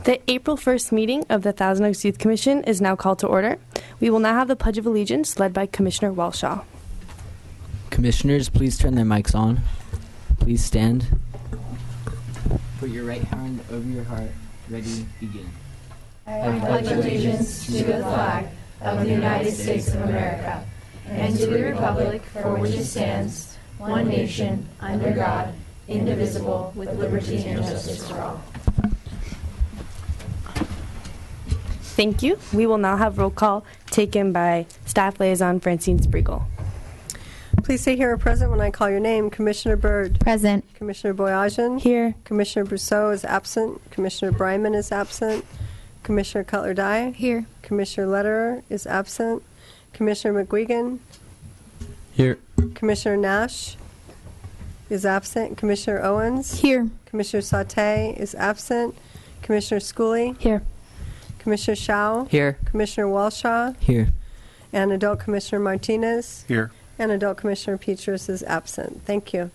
The April 1st meeting of the Thousand Oaks Youth Commission is now called to order. We will now have the Pledge of Allegiance led by Commissioner Walshaw. Commissioners, please turn their mics on. Please stand. Put your right hand over your heart. Ready, begin. I pledge allegiance to the flag of the United States of America and to the republic for which it stands, one nation, under God, indivisible, with liberty and justice for all. Thank you. We will now have roll call taken by Staff Liaison Francine Spriegel. Please say here or present when I call your name. Commissioner Byrd. Present. Commissioner Boyajian. Here. Commissioner Brousseau is absent. Commissioner Bryman is absent. Commissioner Cutler-Dye. Here. Commissioner Lederer is absent. Commissioner McGuigan. Here. Commissioner Nash is absent. Commissioner Owens. Here. Commissioner Sauté is absent. Commissioner Schooley. Here. Commissioner Shao. Here. Commissioner Walshaw. Here. And Adult Commissioner Martinez. Here. And Adult Commissioner Petrus is absent. Thank you.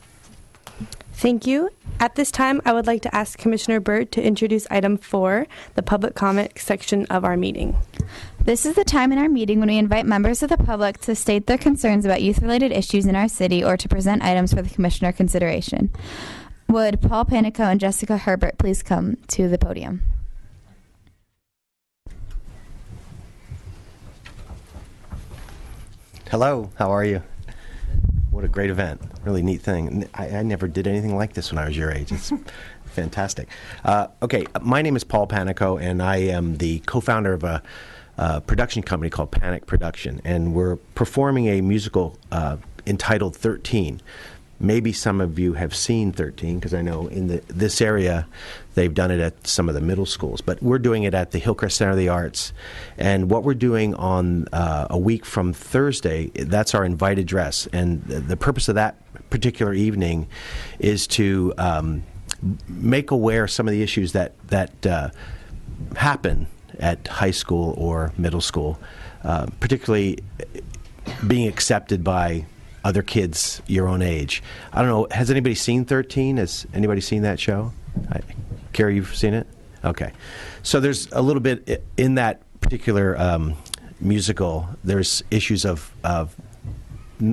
Thank you. At this time, I would like to ask Commissioner Byrd to introduce item 4, the public comment section of our meeting. This is the time in our meeting when we invite members of the public to state their concerns about youth-related issues in our city or to present items for the Commissioner consideration. Would Paul Panico and Jessica Herbert please come to the podium? Hello, how are you? What a great event. Really neat thing. I never did anything like this when I was your age. It's fantastic. Okay, my name is Paul Panico, and I am the co-founder of a production company called Panic Production, and we're performing a musical entitled 13. Maybe some of you have seen 13, because I know in this area they've done it at some of the middle schools. But we're doing it at the Hillcrest Center of the Arts. And what we're doing on a week from Thursday, that's our invited dress. And the purpose of that particular evening is to make aware some of the issues that happen at high school or middle school, particularly being accepted by other kids your own age. I don't know, has anybody seen 13? Has anybody seen that show? Carrie, you've seen it? Okay. So there's a little bit in that particular musical, there's issues of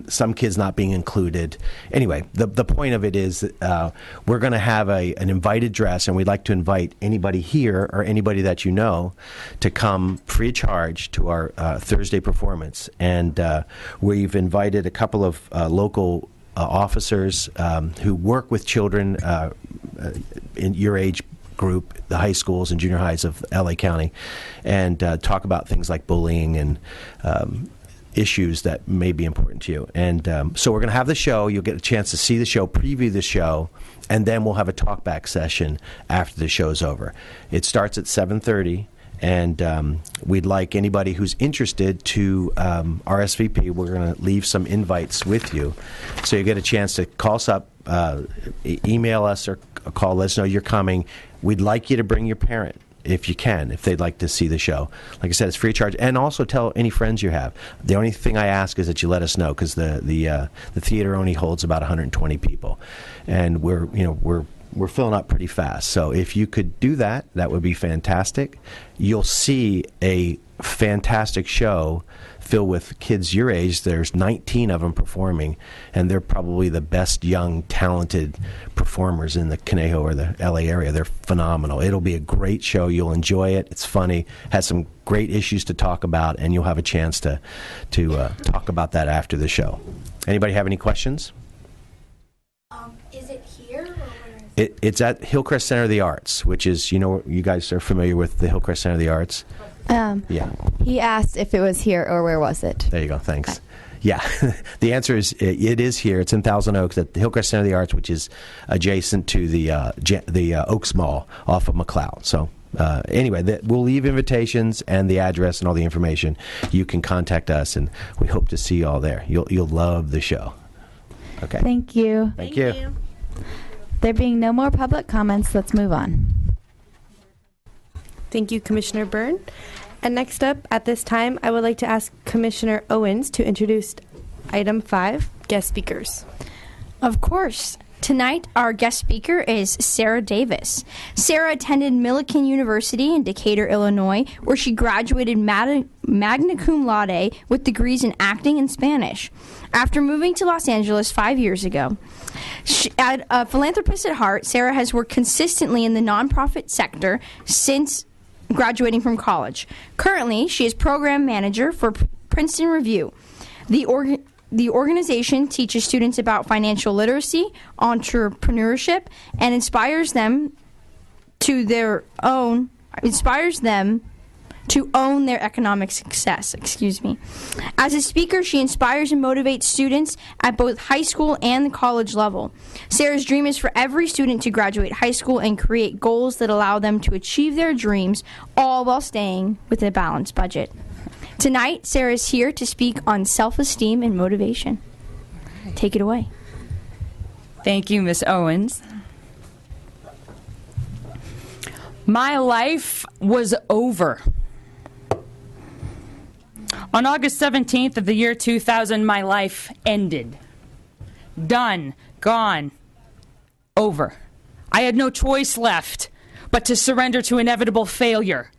some kids not being included. Anyway, the point of it is that, we're going to have an invited dress, and we'd like to invite anybody here or anybody that you know to come free of charge to our Thursday performance. And we've invited a couple of local officers who work with children in your age group, the high schools and junior highs of LA County, and talk about things like bullying and issues that may be important to you. And so we're going to have the show. You'll get a chance to see the show, preview the show, and then we'll have a talkback session after the show's over. It starts at 7:30, and we'd like anybody who's interested to RSVP. We're going to leave some invites with you, so you get a chance to call us up, email us, or call. Let us know you're coming. We'd like you to bring your parent, if you can, if they'd like to see the show. Like I said, it's free of charge. And also tell any friends you have. The only thing I ask is that you let us know, because the theater only holds about 120 people, and we're filling up pretty fast. So if you could do that, that would be fantastic. You'll see a fantastic show filled with kids your age. There's 19 of them performing, and they're probably the best young, talented performers in the Conejo or the LA area. They're phenomenal. It'll be a great show. You'll enjoy it. It's funny. Has some great issues to talk about, and you'll have a chance to talk about that after the show. Anybody have any questions? Is it here, or where is it? It's at Hillcrest Center of the Arts, which is, you guys are familiar with the Hillcrest Center of the Arts? Yeah. He asked if it was here or where was it. There you go. Thanks. Yeah. The answer is it is here. It's in Thousand Oaks at the Hillcrest Center of the Arts, which is adjacent to the Oaks Mall off of McLeod. So anyway, we'll leave invitations and the address and all the information. You can contact us, and we hope to see you all there. You'll love the show. Okay. Thank you. Thank you. There being no more public comments, let's move on. Thank you, Commissioner Byrne. And next up, at this time, I would like to ask Commissioner Owens to introduce item 5, guest speakers. Of course. Tonight, our guest speaker is Sarah Davis. Sarah attended Millikan University in Decatur, Illinois, where she graduated magna cum laude with degrees in acting and Spanish. After moving to Los Angeles 5 years ago, as a philanthropist at heart, Sarah has worked consistently in the nonprofit sector since graduating from college. Currently, she is program manager for Princeton Review. The organization teaches students about financial literacy, entrepreneurship, and inspires them to own their economic success. As a speaker, she inspires and motivates students at both high school and the college level. Sarah's dream is for every student to graduate high school and create goals that allow them to achieve their dreams, all while staying with a balanced budget. Tonight, Sarah is here to speak on self-esteem and motivation. Take it away. Thank you, Ms. Owens. My life was over. On August 17th of the year 2000, my life ended. Done. Gone. Over. I had no choice left but to surrender to inevitable failure.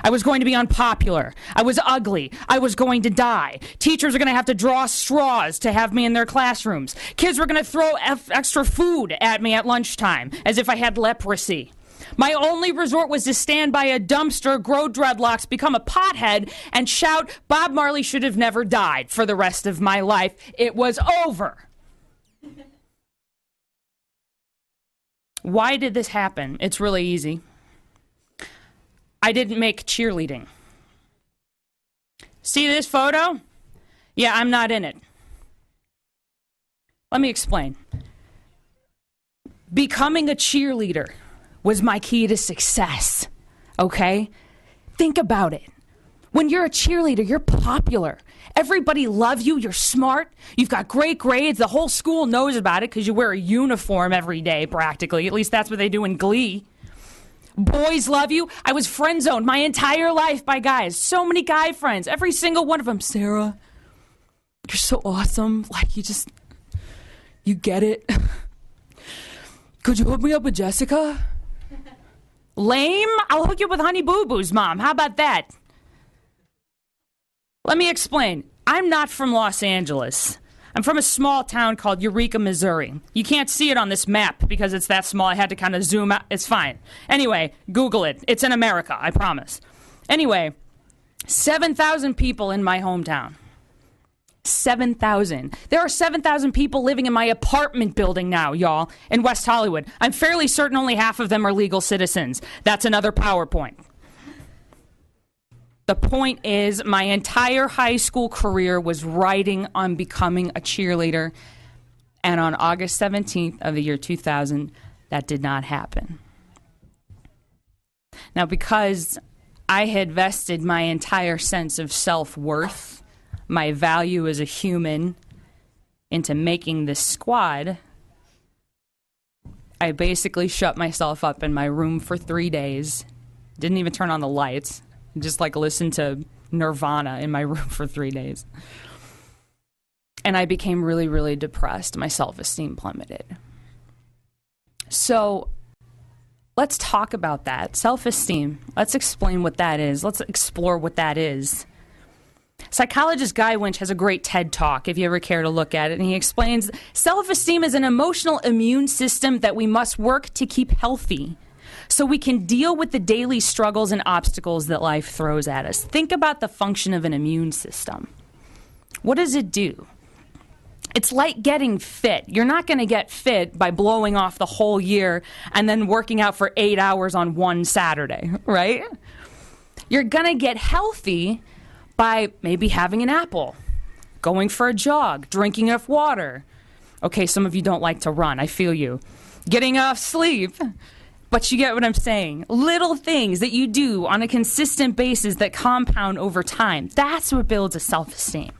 I was going to be unpopular. I was ugly. I was going to die. Teachers are going to have to draw straws to have me in their classrooms. Kids were going to throw extra food at me at lunchtime, as if I had leprosy. My only resort was to stand by a dumpster, grow dreadlocks, become a pothead, and shout, "Bob Marley should have never died," for the rest of my life. It was over. Why did this happen? It's really easy. I didn't make cheerleading. See this photo? Yeah, I'm not in it. Let me explain. Becoming a cheerleader was my key to success, okay? Think about it. When you're a cheerleader, you're popular. Everybody loves you. You're smart. You've got great grades. The whole school knows about it because you wear a uniform every day, practically. At least that's what they do in Glee. Boys love you. I was friend zoned my entire life by guys. So many guy friends. Every single one of them. Sarah, you're so awesome. Like, you get it. Could you hook me up with Jessica? Lame? I'll hook you up with Honey Boo Boo's mom. How about that? Let me explain. I'm not from Los Angeles. I'm from a small town called Eureka, Missouri. You can't see it on this map because it's that small. I had to kind of zoom out. It's fine. Anyway, Google it. It's in America, I promise. Anyway, 7,000 people in my hometown. 7,000. There are 7,000 people living in my apartment building now, y'all, in West Hollywood. I'm fairly certain only half of them are legal citizens. That's another PowerPoint. The point is, my entire high school career was riding on becoming a cheerleader. And on August 17th of the year 2000, that did not happen. Now, because I had vested my entire sense of self-worth, my value as a human, into making this squad, I basically shut myself up in my room for 3 days. Didn't even turn on the lights. Just listened to Nirvana in my room for 3 days. And I became really, really depressed. My self-esteem plummeted. So let's talk about that. Self-esteem. Let's explain what that is. Let's explore what that is. Psychologist Guy Winch has a great TED Talk, if you ever care to look at it. And he explains, self-esteem is an emotional immune system that we must work to keep healthy, so we can deal with the daily struggles and obstacles that life throws at us. Think about the function of an immune system. What does it do? It's like getting fit. You're not going to get fit by blowing off the whole year and then working out for 8 hours on one Saturday, right? You're going to get healthy by maybe having an apple, going for a jog, drinking enough water. Okay, some of you don't like to run. I feel you. Getting enough sleep. But you get what I'm saying. Little things that you do on a consistent basis that compound over time. That's what builds a self-esteem.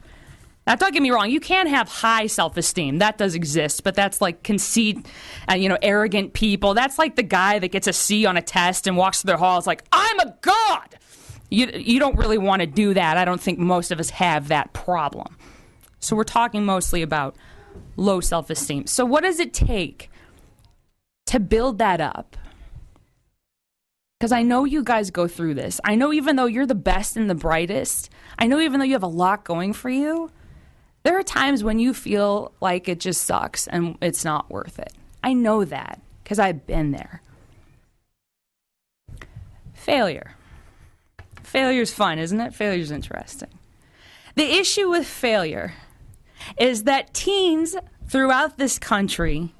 Now, don't get me wrong. You can have high self-esteem. That does exist. But that's like conceit, arrogant people. That's like the guy that gets a C on a test and walks through their halls like, I'm a god. You don't really want to do that. I don't think most of us have that problem. So we're talking mostly about low self-esteem. So what does it take to build that up. Because I know you guys go through this. I know even though you're the best and the brightest, I know even though you have a lot going for you, there are times when you feel like it just sucks and it's not worth it. I know that because I've been there. Failure. Failure's fun, isn't it? Failure's interesting. The issue with failure is that teens throughout this country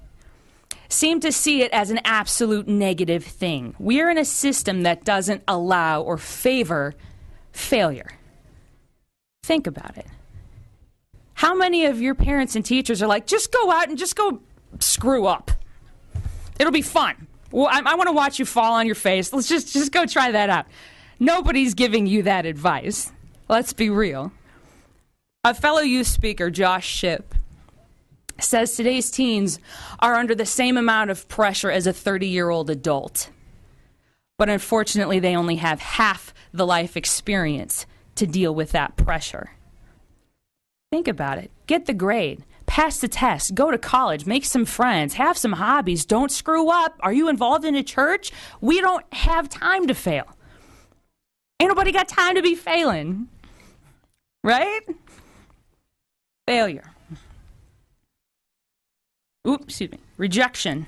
seem to see it as an absolute negative thing. We're in a system that doesn't allow or favor failure. Think about it. How many of your parents and teachers are like, just go out and just go screw up? It'll be fun. Well, I want to watch you fall on your face. Let's just go try that out. Nobody's giving you that advice. Let's be real. A fellow youth speaker, Josh Shipp, says today's teens are under the same amount of pressure as a 30-year-old adult. But unfortunately, they only have half the life experience to deal with that pressure. Think about it. Get the grade. Pass the test. Go to college. Make some friends. Have some hobbies. Don't screw up. Are you involved in a church? We don't have time to fail. Ain't nobody got time to be failing. Right? Failure. Rejection.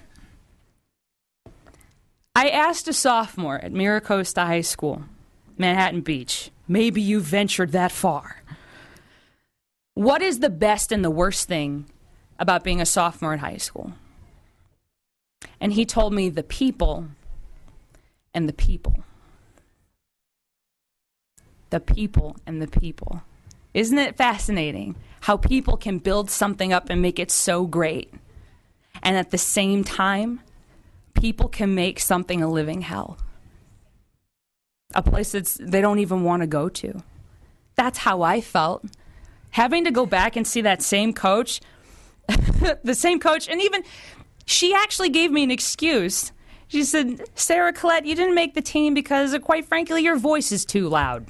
I asked a sophomore at Miracosta High School, Manhattan Beach, maybe you ventured that far, what is the best and the worst thing about being a sophomore at high school? And he told me the people and the people. The people and the people. Isn't it fascinating how people can build something up and make it so great? And at the same time, people can make something a living hell. A place they don't even want to go to. That's how I felt. Having to go back and see that same coach, the same coach, and even she actually gave me an excuse. She said, Sarah Collette, you didn't make the team because, quite frankly, your voice is too loud.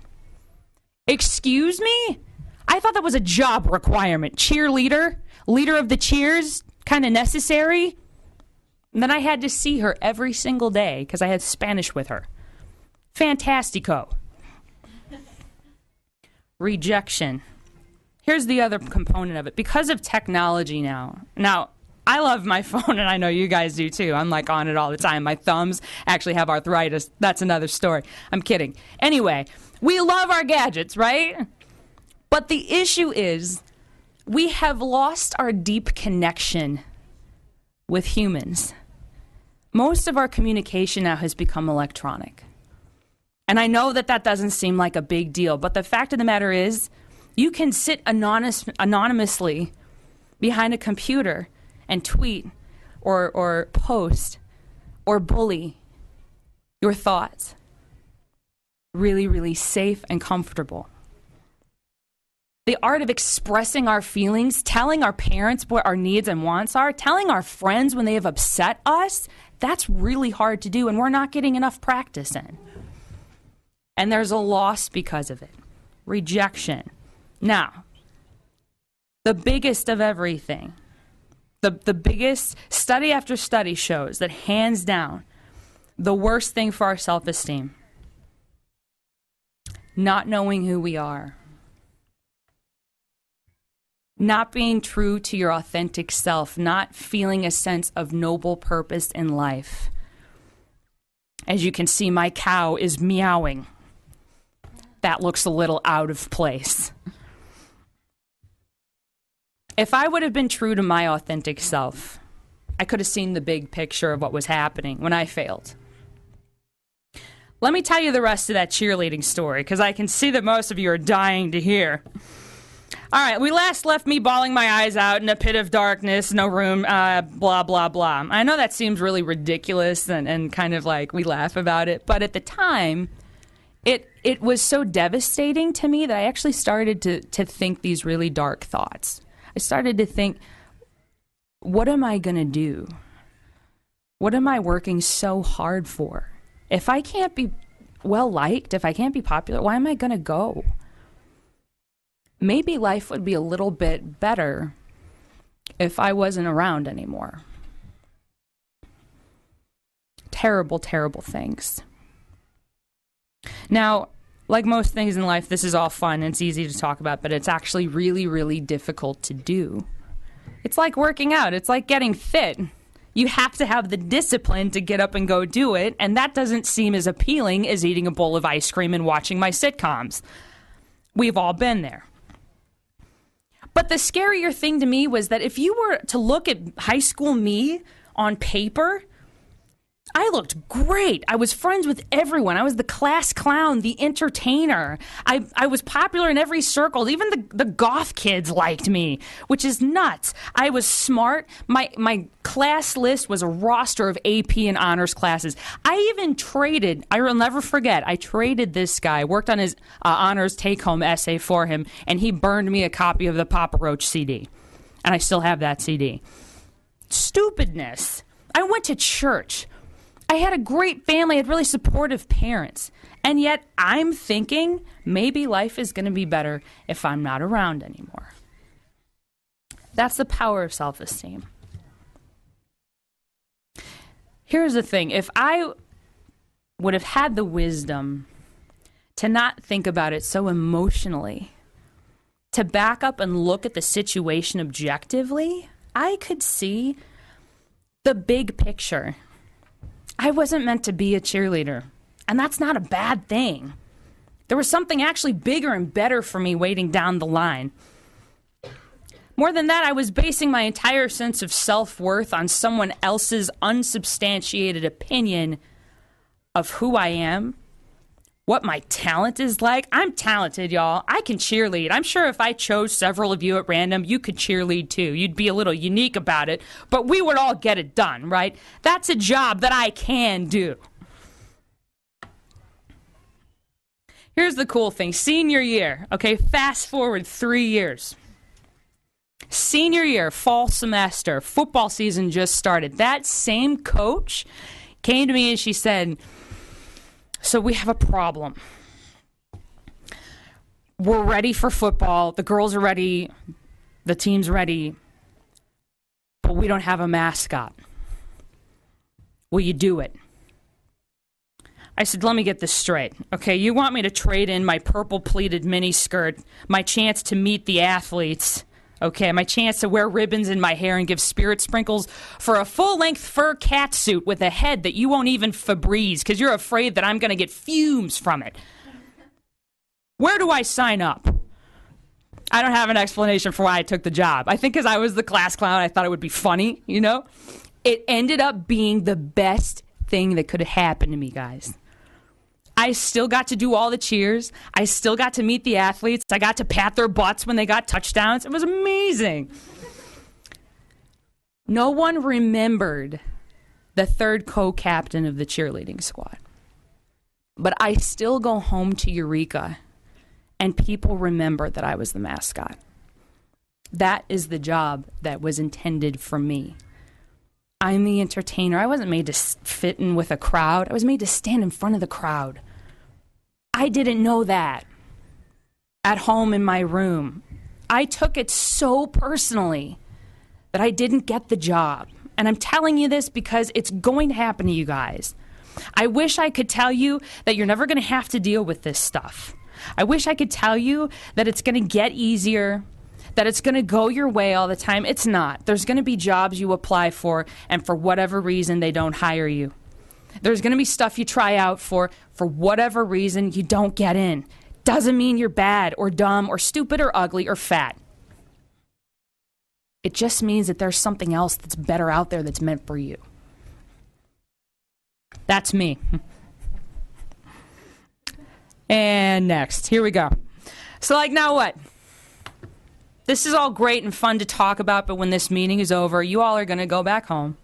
Excuse me? I thought that was a job requirement. Cheerleader, leader of the cheers, kind of necessary. And then I had to see her every single day because I had Spanish with her. Fantastico. Rejection. Here's the other component of it. Because of technology now, I love my phone, and I know you guys do too. I'm like on it all the time. My thumbs actually have arthritis. That's another story. I'm kidding. Anyway, we love our gadgets, right? But the issue is we have lost our deep connection with humans. Most of our communication now has become electronic. And I know that doesn't seem like a big deal, but the fact of the matter is you can sit anonymously behind a computer and tweet or post or bully your thoughts. Really, really safe and comfortable. The art of expressing our feelings, telling our parents what our needs and wants are, telling our friends when they have upset us, that's really hard to do, and we're not getting enough practice in. And there's a loss because of it. Rejection. Now, the biggest of everything, the biggest study after study shows that hands down, the worst thing for our self-esteem, not knowing who we are. Not being true to your authentic self, not feeling a sense of noble purpose in life. As you can see, my cow is meowing. That looks a little out of place. If I would have been true to my authentic self, I could have seen the big picture of what was happening when I failed. Let me tell you the rest of that cheerleading story, because I can see that most of you are dying to hear. All right, we last left me bawling my eyes out in a pit of darkness, no room, blah, blah, blah. I know that seems really ridiculous and kind of like we laugh about it, but at the time, it was so devastating to me that I actually started to think these really dark thoughts. I started to think, what am I going to do? What am I working so hard for? If I can't be well-liked, if I can't be popular, why am I going to go? Maybe life would be a little bit better if I wasn't around anymore. terrible, terrible things. Now, like most things in life, this is all fun and it's easy to talk about, but it's actually really, really difficult to do. It's like working out. It's like getting fit. You have to have the discipline to get up and go do it, and that doesn't seem as appealing as eating a bowl of ice cream and watching my sitcoms. We've all been there. But the scarier thing to me was that if you were to look at high school me on paper, I looked great. I was friends with everyone. I was the class clown, the entertainer. I was popular in every circle. Even the goth kids liked me, which is nuts. I was smart. My class list was a roster of AP and honors classes. I even traded, I will never forget, I traded this guy, worked on his honors take-home essay for him, and he burned me a copy of the Papa Roach CD. And I still have that CD. Stupidness. I went to church. I had a great family. I had really supportive parents. And yet I'm thinking maybe life is going to be better if I'm not around anymore. That's the power of self-esteem. Here's the thing. If I would have had the wisdom to not think about it so emotionally, to back up and look at the situation objectively, I could see the big picture. I wasn't meant to be a cheerleader, and that's not a bad thing. There was something actually bigger and better for me waiting down the line. More than that, I was basing my entire sense of self-worth on someone else's unsubstantiated opinion of who I am, what my talent is like. I'm talented, y'all. I can cheerlead. I'm sure if I chose several of you at random, you could cheerlead too. You'd be a little unique about it, but we would all get it done, right? That's a job that I can do. Here's the cool thing. Senior year, okay, fast forward 3 years. Senior year, fall semester, football season just started. That same coach came to me and she said, so we have a problem. We're ready for football. The girls are ready. The team's ready. But we don't have a mascot. Will you do it? I said, let me get this straight. Okay, you want me to trade in my purple pleated miniskirt, my chance to meet the athletes, okay, my chance to wear ribbons in my hair and give spirit sprinkles for a full-length fur cat suit with a head that you won't even Febreze because you're afraid that I'm going to get fumes from it. Where do I sign up? I don't have an explanation for why I took the job. I think because I was the class clown, I thought it would be funny, you know? It ended up being the best thing that could have happened to me, guys. I still got to do all the cheers. I still got to meet the athletes. I got to pat their butts when they got touchdowns. It was amazing. No one remembered the third co-captain of the cheerleading squad. But I still go home to Eureka, and people remember that I was the mascot. That is the job that was intended for me. I'm the entertainer. I wasn't made to fit in with a crowd. I was made to stand in front of the crowd. I didn't know that at home in my room. I took it so personally that I didn't get the job. And I'm telling you this because it's going to happen to you guys. I wish I could tell you that you're never going to have to deal with this stuff. I wish I could tell you that it's going to get easier, that it's going to go your way all the time. It's not. There's going to be jobs you apply for, and for whatever reason, they don't hire you. There's going to be stuff you try out for whatever reason, you don't get in. Doesn't mean you're bad or dumb or stupid or ugly or fat. It just means that there's something else that's better out there that's meant for you. That's me. And next, here we go. So, like, now what? This is all great and fun to talk about, but when this meeting is over, you all are going to go back home.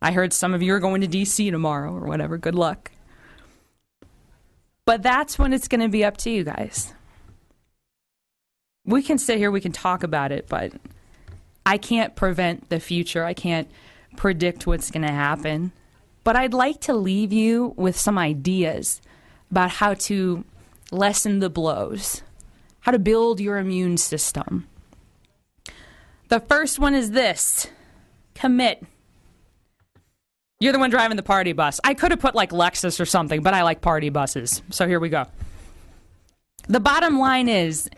I heard some of you are going to D.C. tomorrow or whatever. Good luck. But that's when it's going to be up to you guys. We can sit here, we can talk about it, but I can't prevent the future. I can't predict what's going to happen. But I'd like to leave you with some ideas about how to lessen the blows, how to build your immune system. The first one is this: commit. You're the one driving the party bus. I could have put like Lexus or something, but I like party buses. So here we go. The bottom line is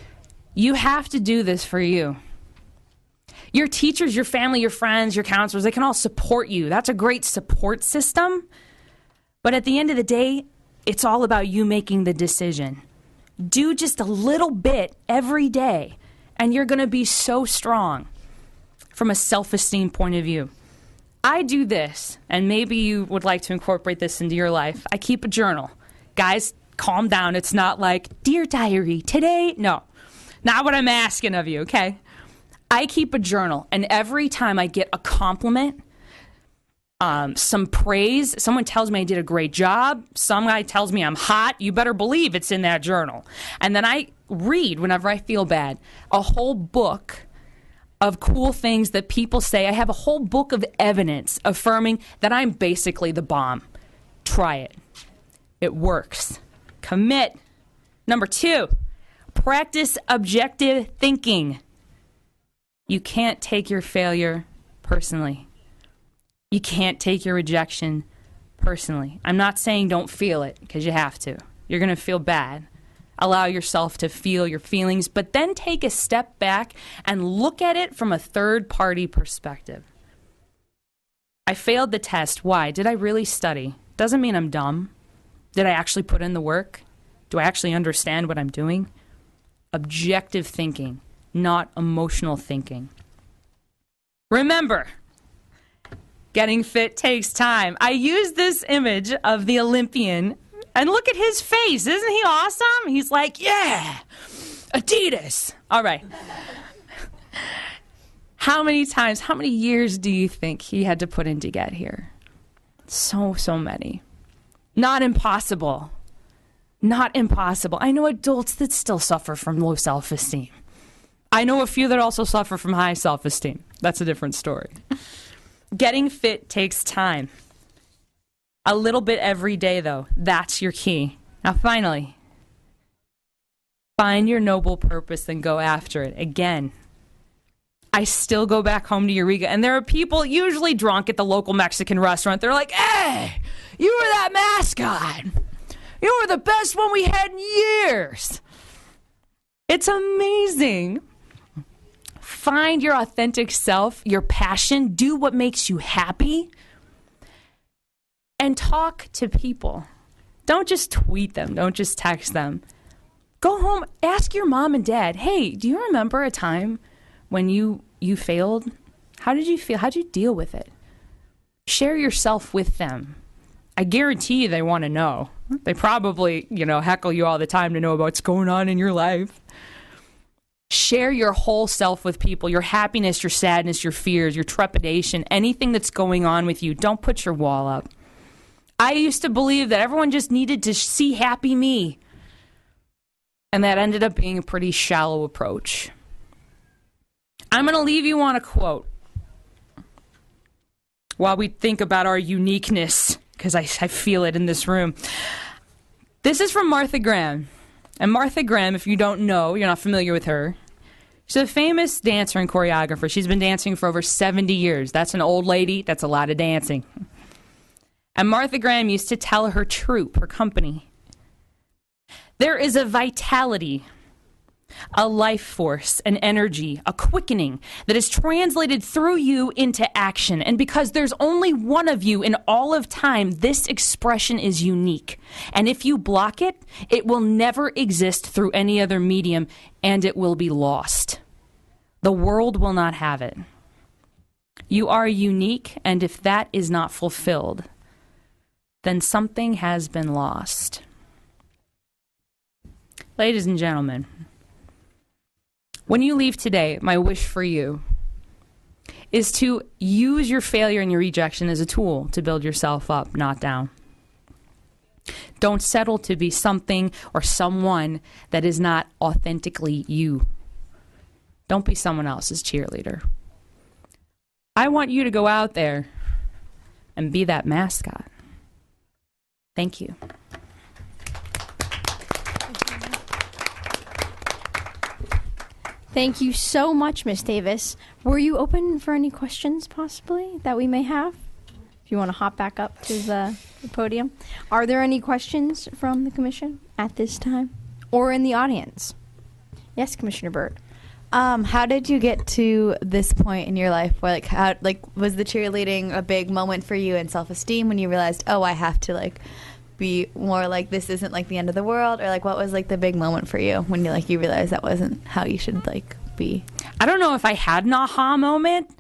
you have to do this for you. Your teachers, your family, your friends, your counselors, they can all support you. That's a great support system. But at the end of the day, it's all about you making the decision. Do just a little bit every day, and you're going to be so strong from a self-esteem point of view. I do this, and maybe you would like to incorporate this into your life. I keep a journal. Guys, calm down. It's not like, dear diary, today. No, not what I'm asking of you, okay? I keep a journal, and every time I get a compliment, some praise, someone tells me I did a great job, some guy tells me I'm hot, you better believe it's in that journal. And then I read, whenever I feel bad, a whole book of cool things that people say. I have a whole book of evidence affirming that I'm basically the bomb. Try it. It works. Commit. Number 2, practice objective thinking. You can't take your failure personally. You can't take your rejection personally. I'm not saying don't feel it, because you have to. You're going to feel bad. Allow yourself to feel your feelings, but then take a step back and look at it from a third-party perspective. I failed the test. Why? Did I really study? Doesn't mean I'm dumb. Did I actually put in the work? Do I actually understand what I'm doing? Objective thinking, not emotional thinking. Remember, getting fit takes time. I use this image of the Olympian, and look at his face. Isn't he awesome? He's like, yeah, Adidas. All right. How many years do you think he had to put in to get here? So many. Not impossible. Not impossible. I know adults that still suffer from low self-esteem. I know a few that also suffer from high self-esteem. That's a different story. Getting fit takes time. A little bit every day, though. That's your key. Now, finally, find your noble purpose and go after it. Again, I still go back home to Eureka, and there are people, usually drunk at the local Mexican restaurant. They're like, hey, you were that mascot. You were the best one we had in years. It's amazing. Find your authentic self, your passion. Do what makes you happy. And talk to people. Don't just tweet them. Don't just text them. Go home. Ask your mom and dad, hey, do you remember a time when you failed? How did you feel? How did you deal with it? Share yourself with them. I guarantee you they want to know. They probably, heckle you all the time to know about what's going on in your life. Share your whole self with people, your happiness, your sadness, your fears, your trepidation, anything that's going on with you. Don't put your wall up. I used to believe that everyone just needed to see happy me. And that ended up being a pretty shallow approach. I'm going to leave you on a quote while we think about our uniqueness, because I feel it in this room. This is from Martha Graham. And Martha Graham, if you don't know, you're not familiar with her, she's a famous dancer and choreographer. She's been dancing for over 70 years. That's an old lady. That's a lot of dancing. And Martha Graham used to tell her troupe, her company, there is a vitality, a life force, an energy, a quickening that is translated through you into action. And because there's only one of you in all of time, this expression is unique. And if you block it, it will never exist through any other medium, and it will be lost. The world will not have it. You are unique, and if that is not fulfilled, then something has been lost. Ladies and gentlemen, when you leave today, my wish for you is to use your failure and your rejection as a tool to build yourself up, not down. Don't settle to be something or someone that is not authentically you. Don't be someone else's cheerleader. I want you to go out there and be that mascot. Thank you. Thank you so much, Miss Davis. Were you open for any questions, possibly, that we may have? if you want to hop back up to the podium. Are there any questions from the commission at this time or in the audience? Yes, Commissioner Byrd. How did you get to this point in your life where was the cheerleading a big moment for you in self-esteem when you realized, oh, I have to be more this isn't the end of the world, or what was the big moment for you when you realized that wasn't how you should be? I don't know if I had an aha moment.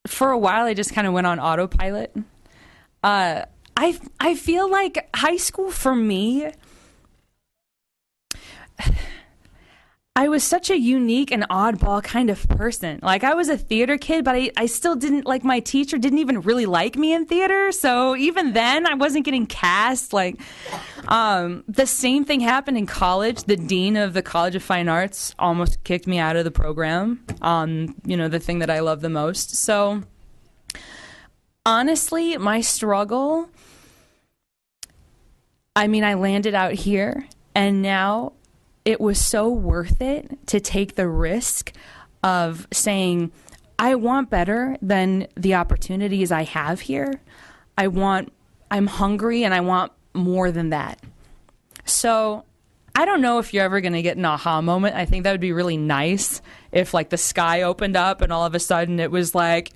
For a while I just kind of went on autopilot. I feel like high school for me, I was such a unique and oddball kind of person. I was a theater kid, but I still didn't my teacher didn't even really like me in theater. So even then I wasn't getting cast. The same thing happened in college. The dean of the College of Fine Arts almost kicked me out of the program. The thing that I love the most. So honestly, my struggle, I landed out here, and now it was so worth it to take the risk of saying, I want better than the opportunities I have here. I'm hungry and I want more than that. So I don't know if you're ever going to get an aha moment. I think that would be really nice if the sky opened up and all of a sudden it was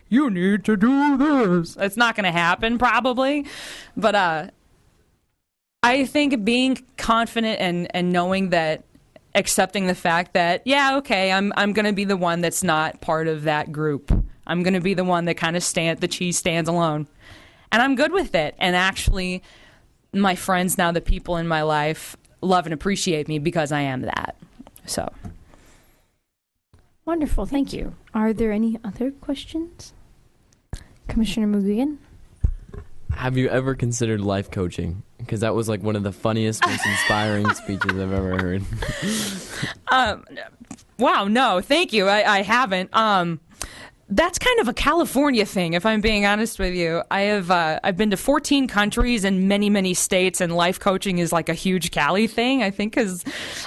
you need to do this. It's not going to happen probably. But I think being confident and knowing that, accepting the fact that, yeah, okay, I'm going to be the one that's not part of that group. I'm going to be the one that kind of the cheese stands alone. And I'm good with it. And actually, my friends now, the people in my life, love and appreciate me because I am that. So. Wonderful. Thank you. Are there any other questions? Commissioner McGuigan? Have you ever considered life coaching? Because that was one of the funniest, most inspiring speeches I've ever heard. Wow, no, thank you. I haven't. That's kind of a California thing, if I'm being honest with you. I've been to 14 countries and many states, and life coaching is a huge Cali thing, I think, because,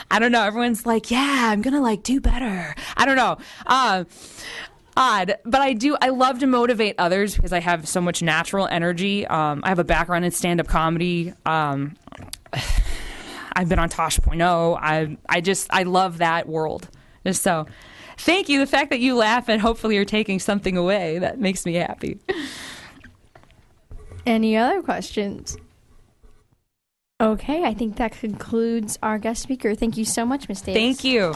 I don't know, everyone's yeah, I'm going to do better. I don't know. Odd, but I love to motivate others because I have so much natural energy. I have a background in stand-up comedy. I've been on Tosh.0. I love that world. Just so thank you. The fact that you laugh and hopefully you're taking something away, that makes me happy. Any other questions? Okay, I think that concludes our guest speaker. Thank you so much, Ms. Davis. Thank you.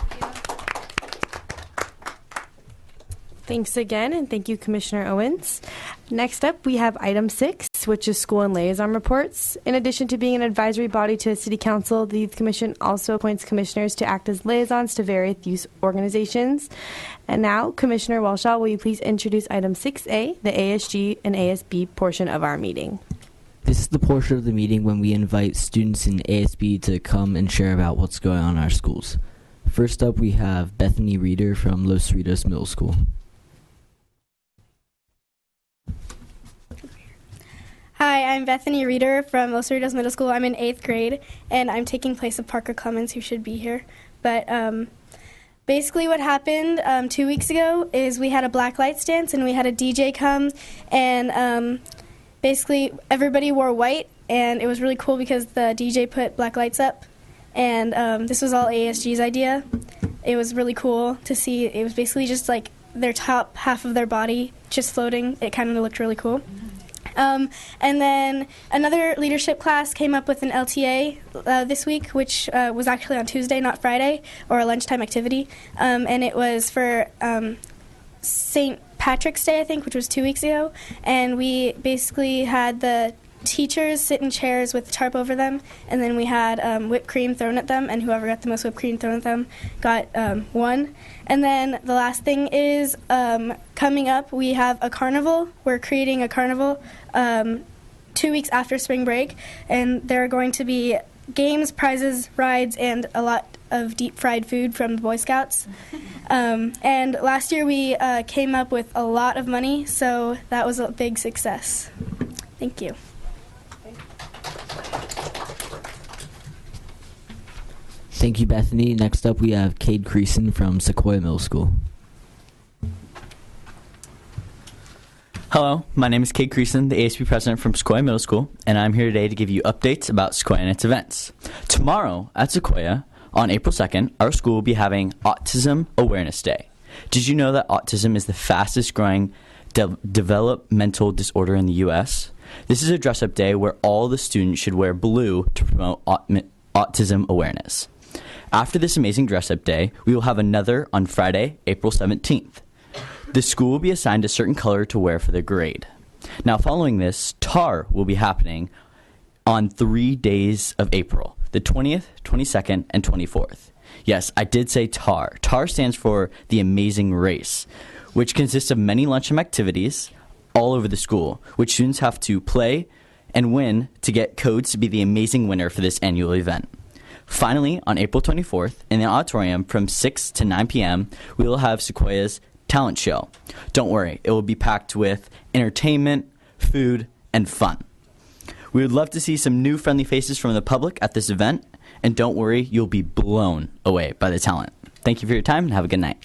Thanks again, and thank you, Commissioner Owens. Next up, we have item 6, which is school and liaison reports. In addition to being an advisory body to the City Council, the Youth Commission also appoints commissioners to act as liaisons to various youth organizations. And now, Commissioner Welshaw, will you please introduce item 6A, the ASG and ASB portion of our meeting? This is the portion of the meeting when we invite students in ASB to come and share about what's going on in our schools. First up, we have Bethany Reeder from Los Cerritos Middle School. Hi, I'm Bethany Reeder from Los Cerritos Middle School. I'm in 8th grade, and I'm taking place of Parker Clemens, who should be here. But basically what happened 2 weeks ago is we had a black lights dance, and we had a DJ come, and basically everybody wore white, and it was really cool because the DJ put black lights up, and this was all ASG's idea. It was really cool to see. It was basically just their top half of their body just floating. It kind of looked really cool. And then another leadership class came up with an LTA this week, which was actually on Tuesday, not Friday, or a lunchtime activity. And it was for St. Patrick's Day, I think, which was 2 weeks ago. And we basically had the teachers sit in chairs with tarp over them, and then we had whipped cream thrown at them, and whoever got the most whipped cream thrown at them got won. And then the last thing is coming up, we have a carnival. We're creating a carnival 2 weeks after spring break, and there are going to be games, prizes, rides, and a lot of deep-fried food from the Boy Scouts. And last year we came up with a lot of money, so that was a big success. Thank you. Thank you, Bethany. Next up, we have Cade Creason from Sequoia Middle School. Hello, my name is Kate Creason, the ASB president from Sequoia Middle School, and I'm here today to give you updates about Sequoia and its events. Tomorrow at Sequoia, on April 2nd, our school will be having Autism Awareness Day. Did you know that autism is the fastest growing developmental disorder in the U.S.? This is a dress-up day where all the students should wear blue to promote autism awareness. After this amazing dress-up day, we will have another on Friday, April 17th. The school will be assigned a certain color to wear for their grade. Now, following this, TAR will be happening on 3 days of April, the 20th, 22nd, and 24th. Yes, I did say TAR. TAR stands for the Amazing Race, which consists of many lunchtime activities all over the school, which students have to play and win to get codes to be the amazing winner for this annual event. Finally, on April 24th, in the auditorium from 6 to 9 p.m., we will have Sequoia's talent show. Don't worry, it will be packed with entertainment, food, and fun. We would love to see some new friendly faces from the public at this event, and don't worry, you'll be blown away by the talent. Thank you for your time, and have a good night.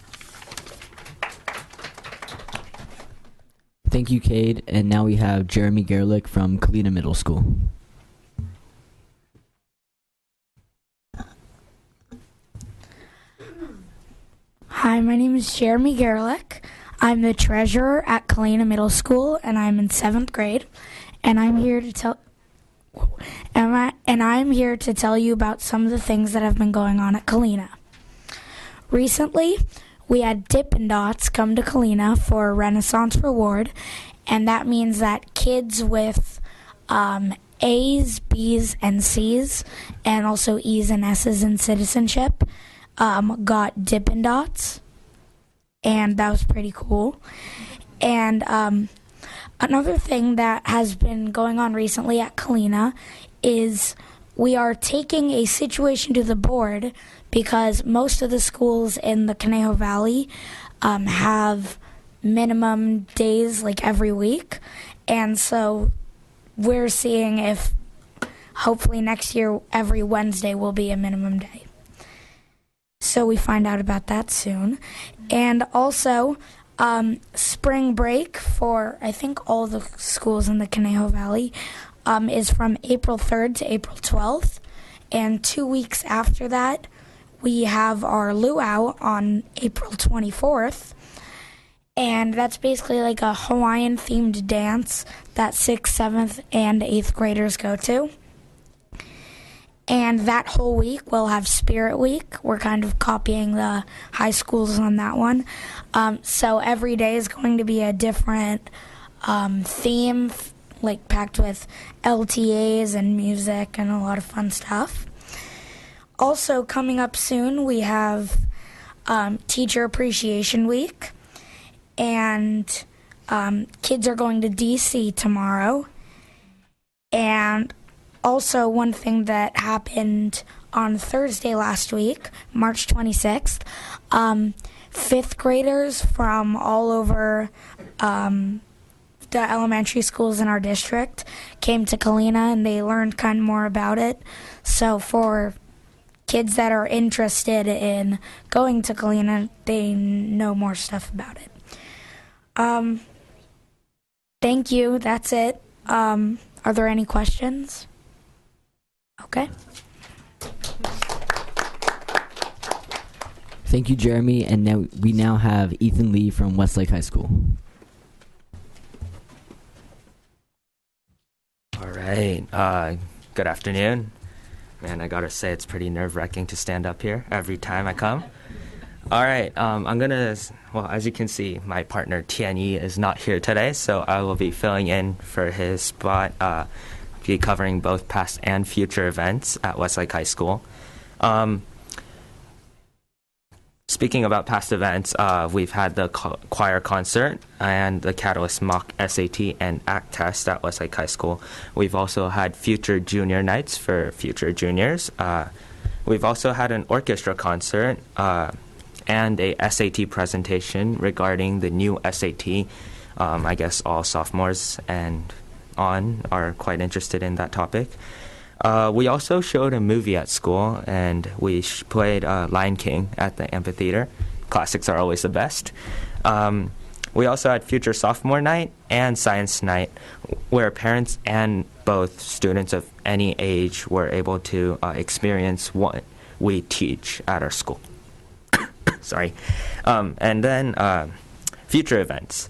Thank you, Cade. And now we have Jeremy Gerlich from Kalina Middle School. Hi, my name is Jeremy Gerlich. I'm the treasurer at Kalina Middle School, and I'm in 7th grade. And I'm here to tell you about some of the things that have been going on at Kalina. Recently, we had Dippin' Dots come to Kalina for a Renaissance Reward, and that means that kids with A's, B's, and C's, and also E's and S's in citizenship, got Dippin' Dots, and that was pretty cool. And another thing that has been going on recently at Kalina is we are taking a situation to the board because most of the schools in the Conejo Valley have minimum days like every week, and so we're seeing if hopefully next year every Wednesday will be a minimum day. So we find out about that soon. And also, spring break for, I think, all the schools in the Conejo Valley is from April 3rd to April 12th. And 2 weeks after that, we have our luau on April 24th. And that's basically like a Hawaiian-themed dance that 6th, 7th, and 8th graders go to. And that whole week, we'll have Spirit Week. We're kind of copying the high schools on that one. So every day is going to be a different theme, like packed with LTAs and music and a lot of fun stuff. Also, coming up soon, we have Teacher Appreciation Week. And kids are going to DC tomorrow. And also, one thing that happened on Thursday last week, March 26th, 5th graders from all over the elementary schools in our district came to Kalina, and they learned kind of more about it. So for kids that are interested in going to Kalina, they know more stuff about it. Thank you. That's it. Are there any questions? Okay. Thank you, Jeremy. And now we have Ethan Lee from Westlake High School. All right. Good afternoon. Man, I gotta say it's pretty nerve-wracking to stand up here every time I come. All right. As you can see, my partner Tianyi is not here today, so I will be filling in for his spot. Be covering both past and future events at Westlake High School. Speaking about past events, we've had the choir concert and the Catalyst mock SAT and ACT test at Westlake High School. We've also had future junior nights for future juniors. We've also had an orchestra concert and a SAT presentation regarding the new SAT. I guess all sophomores and on are quite interested in that topic. We also showed a movie at school, and we played Lion King at the amphitheater. Classics are always the best. We also had Future Sophomore Night and Science Night, where parents and both students of any age were able to experience what we teach at our school. Sorry. And then future events.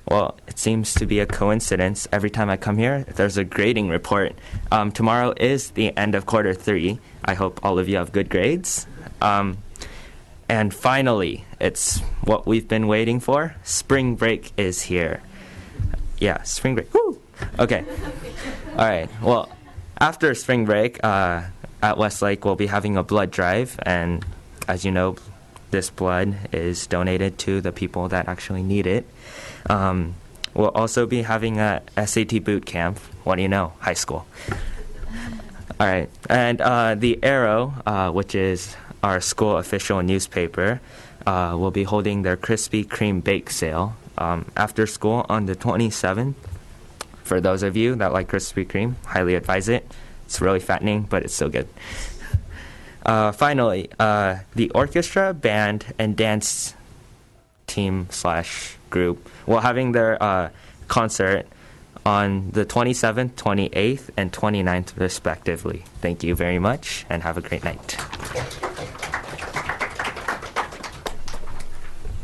Well, it seems to be a coincidence. Every time I come here, there's a grading report. Tomorrow is the end of quarter 3. I hope all of you have good grades. And finally, it's what we've been waiting for. Spring break is here. Yeah, spring break. Woo! Okay. All right. Well, after spring break, at Westlake, we'll be having a blood drive. And as you know, this blood is donated to the people that actually need it. We'll also be having a SAT boot camp. What do you know? High school. All right. And the Arrow, which is our school official newspaper, will be holding their Krispy Kreme bake sale after school on the 27th. For those of you that like Krispy Kreme, highly advise it. It's really fattening, but it's so good. Finally, the orchestra, band, and dance team / group will having their concert on the 27th, 28th, and 29th, respectively. Thank you very much, and have a great night.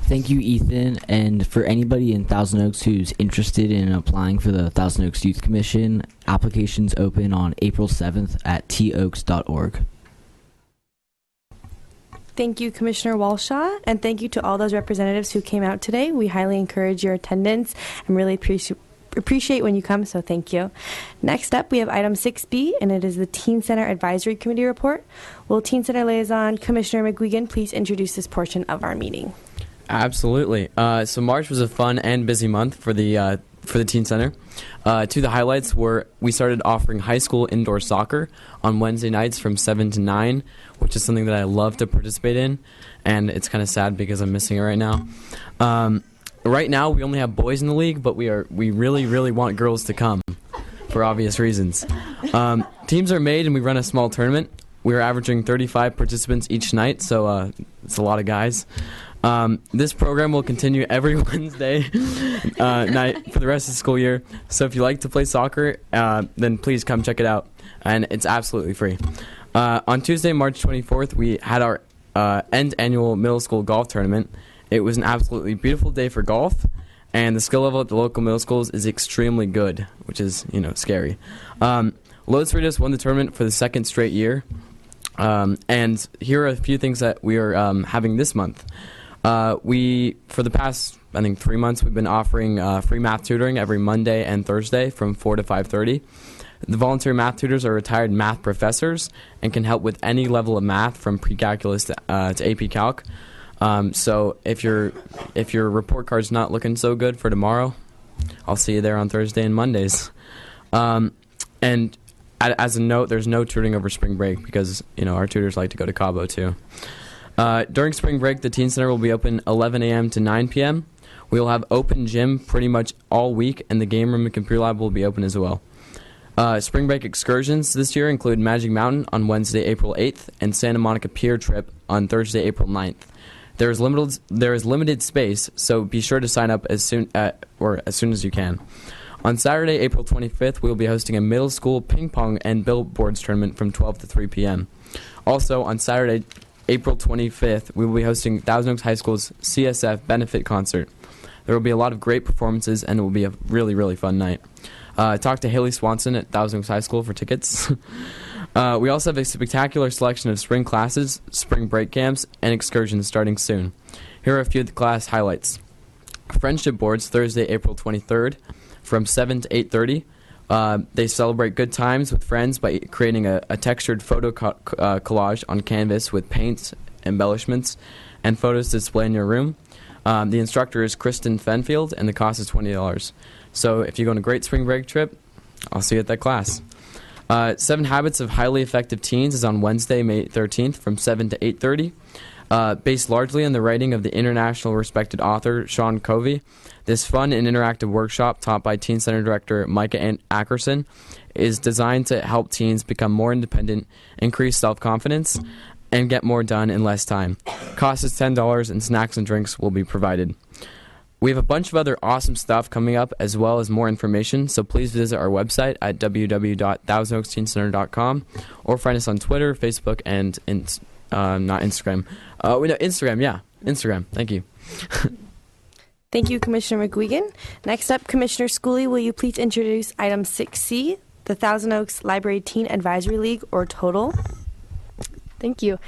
Thank you, Ethan. And for anybody in Thousand Oaks who's interested in applying for the Thousand Oaks Youth Commission, applications open on April 7th at toaks.org. Thank you, Commissioner Walshaw, and thank you to all those representatives who came out today. We highly encourage your attendance and really appreciate when you come, so thank you. Next up, we have item 6B, and it is the Teen Center Advisory Committee report. Will Teen Center Liaison Commissioner McGuigan please introduce this portion of our meeting? Absolutely. So March was a fun and busy month for the Teen Center. Two of the highlights were we started offering high school indoor soccer on Wednesday nights from 7 to 9, which is something that I love to participate in, and it's kind of sad because I'm missing it right now. Right now, we only have boys in the league, but we really, really want girls to come for obvious reasons. Teams are made, and we run a small tournament. We're averaging 35 participants each night, so it's a lot of guys. This program will continue every Wednesday night for the rest of the school year. So if you like to play soccer, then please come check it out. And it's absolutely free. On Tuesday, March 24th, we had our end annual middle school golf tournament. It was an absolutely beautiful day for golf. And the skill level at the local middle schools is extremely good, which is, scary. Los Cerritos won the tournament for the second straight year. And here are a few things that we are having this month. For the past, 3 months, we've been offering free math tutoring every Monday and Thursday from 4 to 5:30. The volunteer math tutors are retired math professors and can help with any level of math from pre-calculus to AP Calc. So if your report card's not looking so good for tomorrow, I'll see you there on Thursday and Mondays. And as a note, there's no tutoring over spring break because, our tutors like to go to Cabo too. During spring break, the Teen Center will be open 11 a.m. to 9 p.m. We will have open gym pretty much all week, and the game room and computer lab will be open as well. Spring break excursions this year include Magic Mountain on Wednesday, April 8th, and Santa Monica Pier trip on Thursday, April 9th. There is limited space, so be sure to sign up as soon as you can. On Saturday, April 25th, we will be hosting a middle school ping pong and billboards tournament from 12 to 3 p.m. Also, on Saturday, April 25th, we will be hosting Thousand Oaks High School's CSF benefit concert. There will be a lot of great performances, and it will be a really, really fun night. Talk to Haley Swanson at Thousand Oaks High School for tickets. We also have a spectacular selection of spring classes, spring break camps, and excursions starting soon. Here are a few of the class highlights. Friendship Boards, Thursday, April 23rd, from 7 to 8:30. They celebrate good times with friends by creating a textured photo collage on canvas with paints, embellishments, and photos to display in your room. The instructor is Kristen Fenfield, and the cost is $20. So if you go on a great spring break trip, I'll see you at that class. 7 Habits of Highly Effective Teens is on Wednesday, May 13th from 7 to 8:30. Based largely on the writing of the international respected author Sean Covey, this fun and interactive workshop taught by Teen Center Director Micah Ackerson is designed to help teens become more independent, increase self-confidence, and get more done in less time. Cost is $10, and snacks and drinks will be provided. We have a bunch of other awesome stuff coming up, as well as more information, so please visit our website at www.thousandoksteencenter.com or find us on Twitter, Facebook, and not Instagram. Instagram, yeah. Instagram. Thank you. Thank you, Commissioner McGuigan. Next up, Commissioner Schooley, will you please introduce item 6C, the Thousand Oaks Library Teen Advisory League, or TOTAL? Thank you.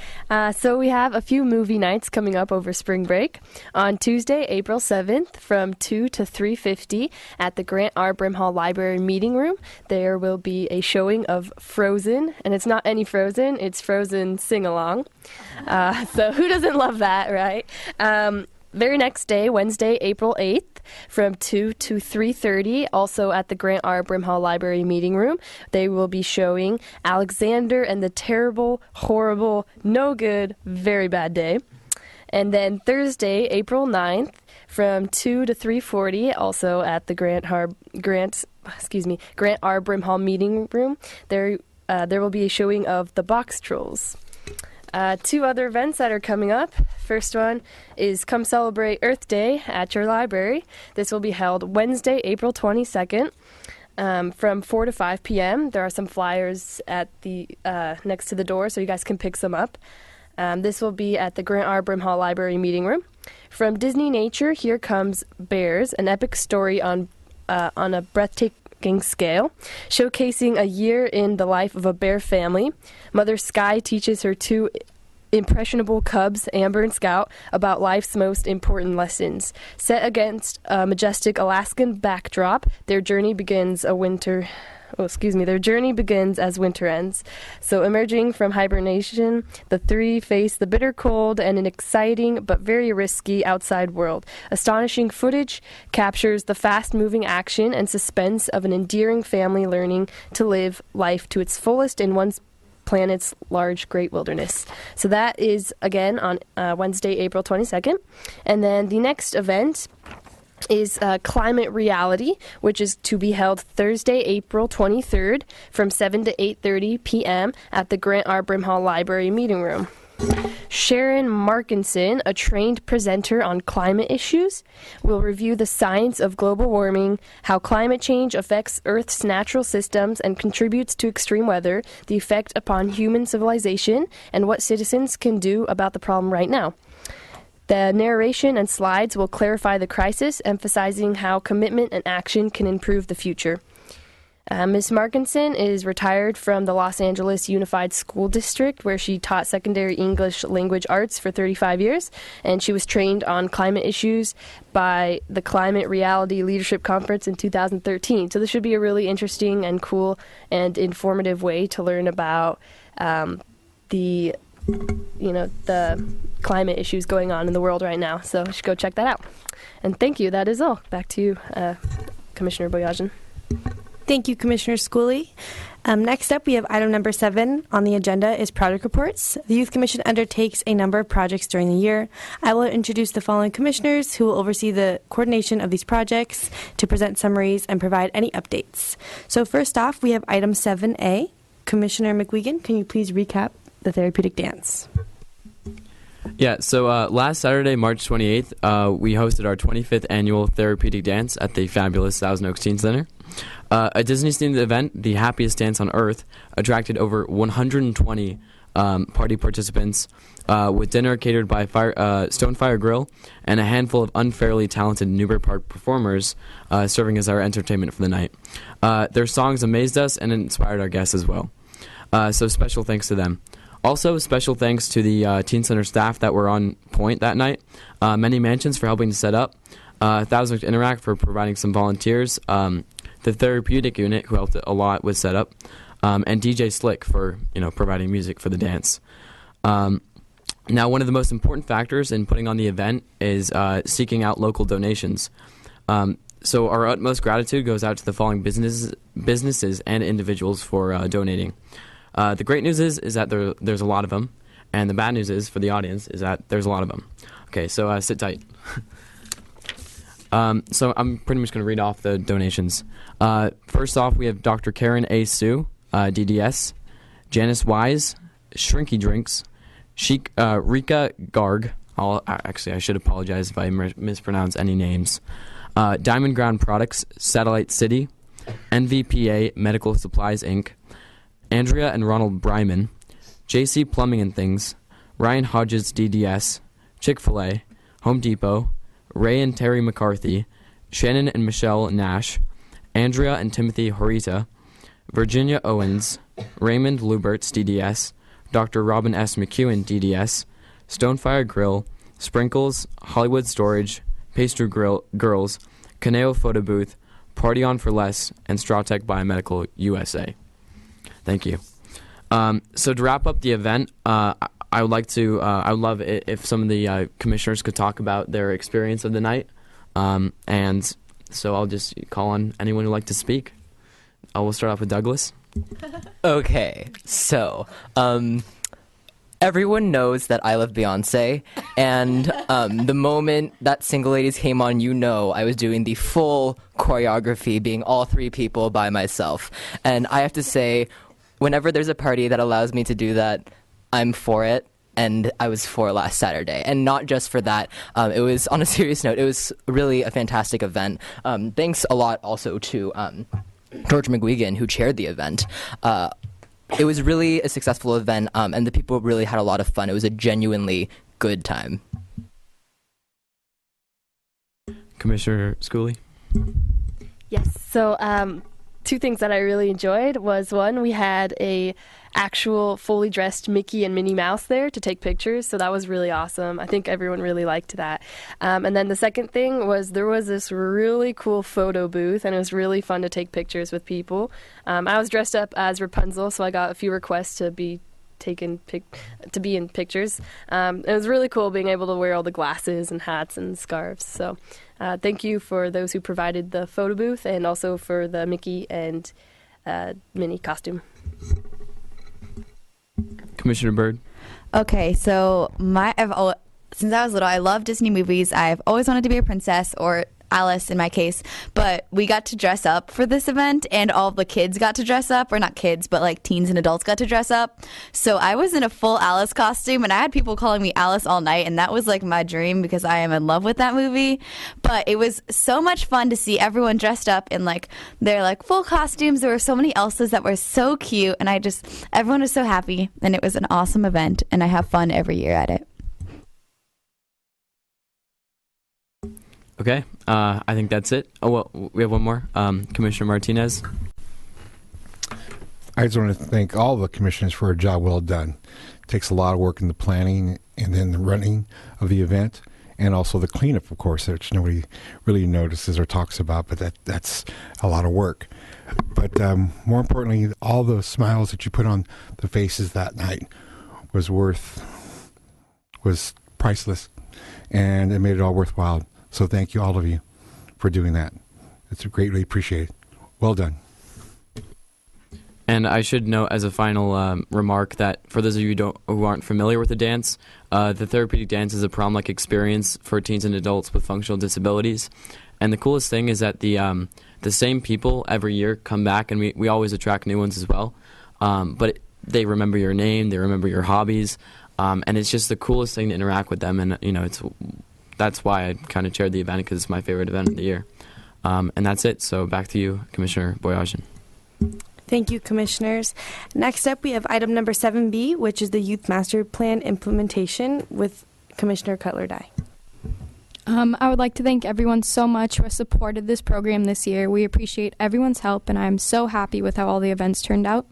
So we have a few movie nights coming up over spring break. On Tuesday, April 7th, from 2 to 3:50 at the Grant R. Brimhall Library Meeting Room, there will be a showing of Frozen. And it's not any Frozen, it's Frozen Sing-Along. So who doesn't love that, right? Very next day, Wednesday, April 8th, from 2 to 3:30, also at the Grant R. Brimhall Library Meeting Room, they will be showing Alexander and the Terrible, Horrible, No Good, Very Bad Day. And then Thursday, April 9th, from 2 to 3:40, also at the Grant R. Brimhall Meeting Room, there will be a showing of The Box Trolls. Two other events that are coming up. First one is Come Celebrate Earth Day at your library. This will be held Wednesday, April 22nd, from 4 to 5 p.m. There are some flyers at the next to the door, so you guys can pick some up. This will be at the Grant R. Brimhall Library Meeting Room. From Disney Nature, here comes Bears, an epic story on a breathtaking scale, showcasing a year in the life of a bear family. Mother Sky teaches her two impressionable cubs, Amber and Scout, about life's most important lessons. Set against a majestic Alaskan backdrop, their journey begins as winter ends. So emerging from hibernation, the three face the bitter cold and an exciting but very risky outside world. Astonishing footage captures the fast-moving action and suspense of an endearing family learning to live life to its fullest in one's planet's large great wilderness. So that is, again, on Wednesday, April 22nd. And then the next event is Climate Reality, which is to be held Thursday, April 23rd from 7 to 8:30 p.m. at the Grant R. Brimhall Library Meeting Room. Sharon Markinson, a trained presenter on climate issues, will review the science of global warming, how climate change affects Earth's natural systems and contributes to extreme weather, the effect upon human civilization, and what citizens can do about the problem right now. The narration and slides will clarify the crisis, emphasizing how commitment and action can improve the future. Ms. Markinson is retired from the Los Angeles Unified School District, where she taught secondary English language arts for 35 years, and she was trained on climate issues by the Climate Reality Leadership Conference in 2013. So this should be a really interesting and cool and informative way to learn about the climate issues going on in the world right now. So you should go check that out. And thank you. That is all. Back to you, Commissioner Boyajian. Thank you, Commissioner Schooley. Next up, we have item number 7 on the agenda is project reports. The Youth Commission undertakes a number of projects during the year. I will introduce the following commissioners who will oversee the coordination of these projects to present summaries and provide any updates. So first off, we have item 7A. Commissioner McGuigan, can you please recap the therapeutic dance? Yeah, so last Saturday, March 28th, we hosted our 25th annual therapeutic dance at the fabulous Thousand Oaks Teen Center. A Disney-themed event, The Happiest Dance on Earth, attracted over 120 party participants with dinner catered by Stonefire Grill and a handful of unfairly talented Newbury Park performers serving as our entertainment for the night. Their songs amazed us and inspired our guests as well. So special thanks to them. Also, special thanks to the Teen Center staff that were on point that night. Many Mansions for helping to set up. Thousand Oaks Interact for providing some volunteers. The therapeutic unit, who helped a lot with setup, and DJ Slick for providing music for the dance. Now, one of the most important factors in putting on the event is seeking out local donations. So our utmost gratitude goes out to the following businesses and individuals for donating. The great news is that there's a lot of them, and the bad news is for the audience is that there's a lot of them. Okay, so sit tight. So I'm pretty much going to read off the donations. First off, we have Dr. Karen A. Sue, DDS, Janice Wise, Shrinky Drinks, Rika Garg, Actually, I should apologize if I mispronounce any names. Diamond Ground Products, Satellite City, NVPA Medical Supplies Inc., Andrea and Ronald Bryman, JC Plumbing and Things, Ryan Hodges DDS, Chick-fil-A, Home Depot, Ray and Terry McCarthy, Shannon and Michelle Nash, Andrea and Timothy Horita, Virginia Owens, Raymond Luberts DDS, Dr. Robin S. McEwen DDS, Stonefire Grill, Sprinkles, Hollywood Storage, Pastry Girls, Caneo Photo Booth, Party On for Less, and Strawtech Biomedical USA. Thank you. So to wrap up the event, I would love it if some of the commissioners could talk about their experience of the night. And so I'll just call on anyone who'd like to speak. We'll start off with Douglas. Okay, so everyone knows that I love Beyonce, and the moment that Single Ladies came on, I was doing the full choreography, being all three people by myself. And I have to say, whenever there's a party that allows me to do that, I'm for it. And I was for last Saturday. And not just for that. It was, on a serious note, it was really a fantastic event. Thanks a lot also to George McGuigan, who chaired the event. It was really a successful event, and the people really had a lot of fun. It was a genuinely good time. Commissioner Schooley? Yes. So two things that I really enjoyed was, one, we had a actual fully dressed Mickey and Minnie Mouse there to take pictures, so that was really awesome. I think everyone really liked that. And then the second thing was there was this really cool photo booth, and it was really fun to take pictures with people. I was dressed up as Rapunzel, so I got a few requests to be in pictures. It was really cool being able to wear all the glasses and hats and scarves. So thank you for those who provided the photo booth and also for the Mickey and Minnie costume. Commissioner Byrd? Okay, so since I was little, I love Disney movies. I've always wanted to be a princess, or Alice in my case, but we got to dress up for this event, and all the kids got to dress up, or not kids, but like teens and adults got to dress up. So I was in a full Alice costume, and I had people calling me Alice all night, and that was like my dream because I am in love with that movie. But it was so much fun to see everyone dressed up in like their like full costumes. There were so many Elsas that were so cute, and everyone was so happy, and it was an awesome event, and I have fun every year at it. Okay, I think that's it. Oh, well, we have one more. Commissioner Martinez. I just want to thank all the commissioners for a job well done. It takes a lot of work in the planning and then the running of the event, and also the cleanup, of course, which nobody really notices or talks about, but that's a lot of work. But more importantly, all the smiles that you put on the faces that night was priceless, and it made it all worthwhile. So thank you, all of you, for doing that. It's greatly appreciated. Well done. And I should note as a final remark that for those of you who aren't familiar with the dance, the therapeutic dance is a prom-like experience for teens and adults with functional disabilities. And the coolest thing is that the same people every year come back, and we always attract new ones as well. But they remember your name, they remember your hobbies, and it's just the coolest thing to interact with them. And that's why I kind of chaired the event, because it's my favorite event of the year. And that's it. So back to you, Commissioner Boyajian. Thank you, Commissioners. Next up, we have item number 7B, which is the Youth Master Plan implementation with Commissioner Cutler-Dye. I would like to thank everyone so much who has supported this program this year. We appreciate everyone's help, and I'm so happy with how all the events turned out.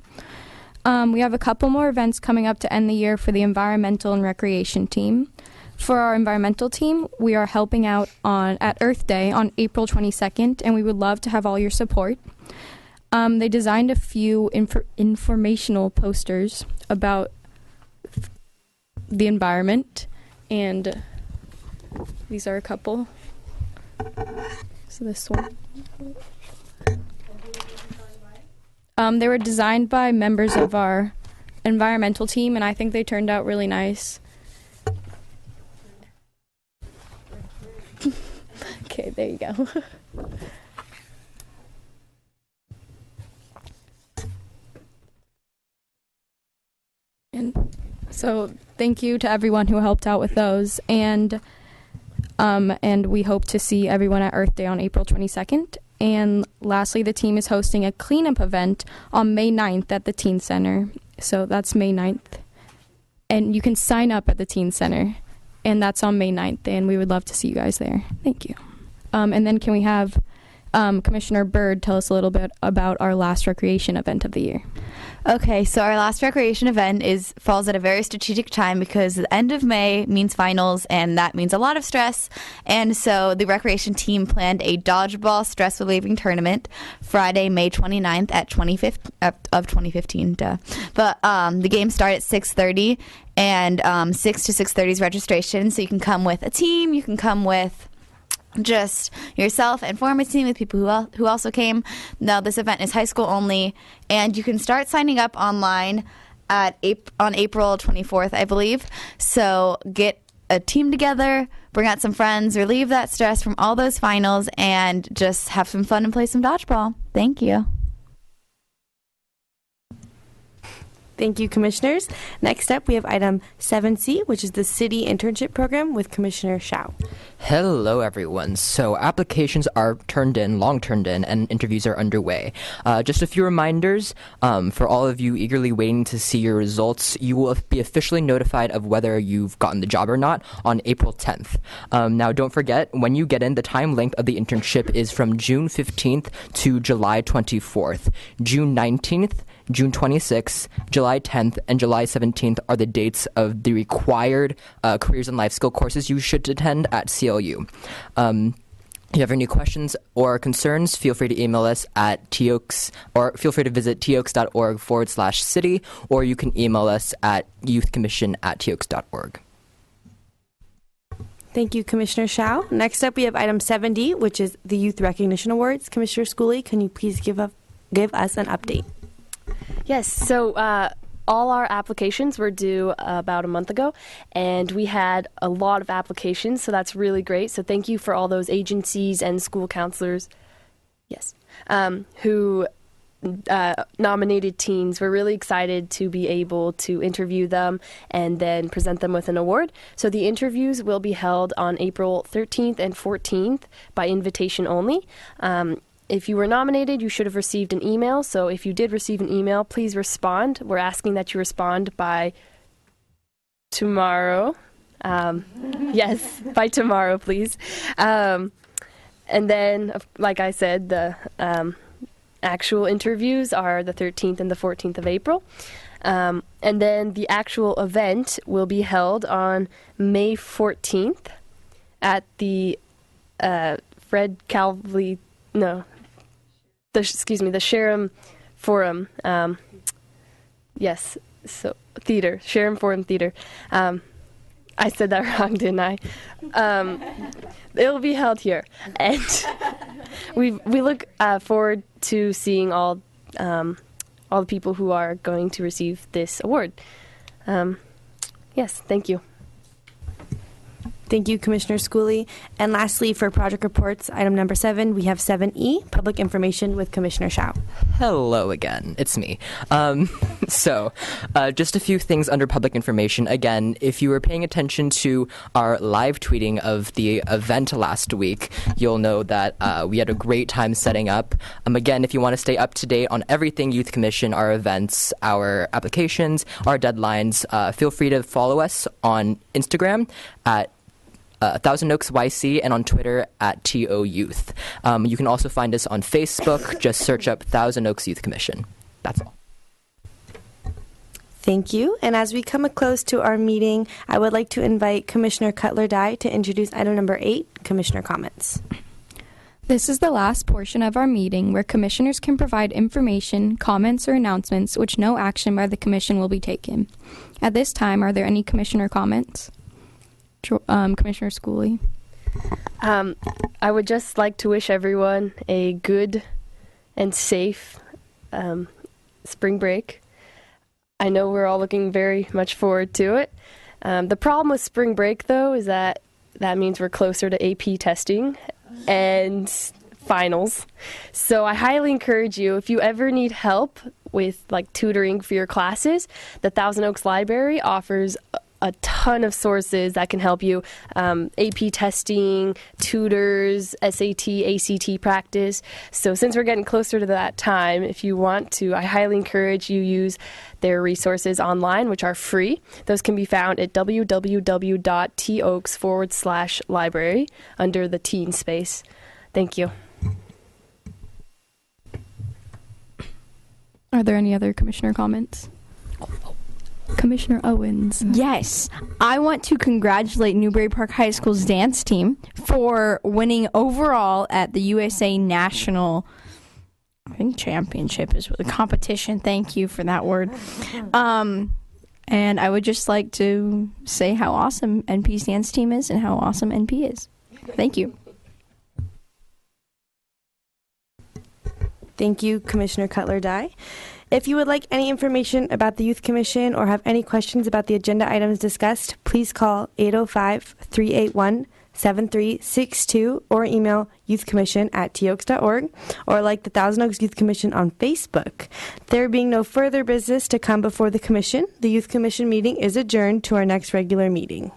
We have a couple more events coming up to end the year for the environmental and recreation team. For our environmental team, we are helping out at Earth Day on April 22nd, and we would love to have all your support. They designed a few informational posters about the environment, and these are a couple. So this one. They were designed by members of our environmental team, and I think they turned out really nice. Okay, there you go. And So thank you to everyone who helped out with those. And we hope to see everyone at Earth Day on April 22nd. And lastly, the team is hosting a cleanup event on May 9th at the Teen Center. So that's May 9th. And you can sign up at the Teen Center. And that's on May 9th. And we would love to see you guys there. Thank you. And then can we have Commissioner Byrd tell us a little bit about our last recreation event of the year? Okay, so our last recreation event falls at a very strategic time because the end of May means finals, and that means a lot of stress. And so the recreation team planned a dodgeball stress relieving tournament Friday, May 29th at 2015. But the games start at 6:30, and 6 to 6:30 is registration. So you can come with a team, you can come with just yourself and form a team with people who also came. Now, this event is high school only, and you can start signing up online on April 24th, I believe. So get a team together, bring out some friends, relieve that stress from all those finals, and just have some fun and play some dodgeball. Thank you. Thank you, Commissioners. Next up, we have item 7C, which is the City Internship Program with Commissioner Shao. Hello, everyone. So applications are long turned in, and interviews are underway. Just a few reminders for all of you eagerly waiting to see your results. You will be officially notified of whether you've gotten the job or not on April 10th. Now, don't forget, when you get in, the time length of the internship is from June 15th to July 24th. June 19th, June 26th, July 10th, and July 17th are the dates of the required careers and life skill courses you should attend at CLU. If you have any questions or concerns, feel free to email us at TOKES, or feel free to visit tokes.org/city, or you can email us at youthcommission@tokes.org. Thank you, Commissioner Shao. Next up, we have item 7D, which is the Youth Recognition Awards. Commissioner Schooley, can you please give us an update? Yes, so all our applications were due about a month ago, and we had a lot of applications, so that's really great. So thank you for all those agencies and school counselors, who nominated teens. We're really excited to be able to interview them and then present them with an award. So the interviews will be held on April 13th and 14th by invitation only. If you were nominated, you should have received an email. So if you did receive an email, please respond. We're asking that you respond by tomorrow. Yes, by tomorrow, please. And then, like I said, the actual interviews are the 13th and the 14th of April. And then the actual event will be held on May 14th at the Fred Calvley, the Sharam Forum. Theater, Sharam Forum Theater. I said that wrong, didn't I? It will be held here, and we look forward to seeing all the people who are going to receive this award. Yes, thank you. Thank you, Commissioner Schooley. And lastly, for project reports, item number 7, we have 7E, public information with Commissioner Shao. Hello again. It's me. So, just a few things under public information. Again, if you were paying attention to our live tweeting of the event last week, you'll know that we had a great time setting up. Again, if you want to stay up to date on everything Youth Commission, our events, our applications, our deadlines, feel free to follow us on Instagram at Thousand Oaks YC, and on Twitter at TO Youth. You can also find us on Facebook. Just search up Thousand Oaks Youth Commission. That's all. Thank you. And as we come close to our meeting, I would like to invite Commissioner Cutler-Dye to introduce item number 8, Commissioner Comments. This is the last portion of our meeting where commissioners can provide information, comments, or announcements which no action by the commission will be taken. At this time, are there any commissioner comments? Commissioner Schooley. I would just like to wish everyone a good and safe spring break. I know we're all looking very much forward to it. The problem with spring break, though, is that means we're closer to AP testing and finals. So I highly encourage you, if you ever need help with like tutoring for your classes, the Thousand Oaks Library offers a ton of sources that can help you. AP testing, tutors, SAT, ACT practice. So since we're getting closer to that time, if you want to, I highly encourage you use their resources online, which are free. Those can be found at www.toaks/library under the teen space. Thank you. Are there any other commissioner comments? Commissioner Owens. Yes, I want to congratulate Newbury Park High School's dance team for winning overall at the USA National, I think championship is the competition. Thank you for that word. And I would just like to say how awesome NP's dance team is and how awesome NP is. Thank you. Thank you, Commissioner Cutler-Dye. If you would like any information about the Youth Commission or have any questions about the agenda items discussed, please call 805-381-7362 or email youthcommission@toaks.org or like the Thousand Oaks Youth Commission on Facebook. There being no further business to come before the Commission, the Youth Commission meeting is adjourned to our next regular meeting.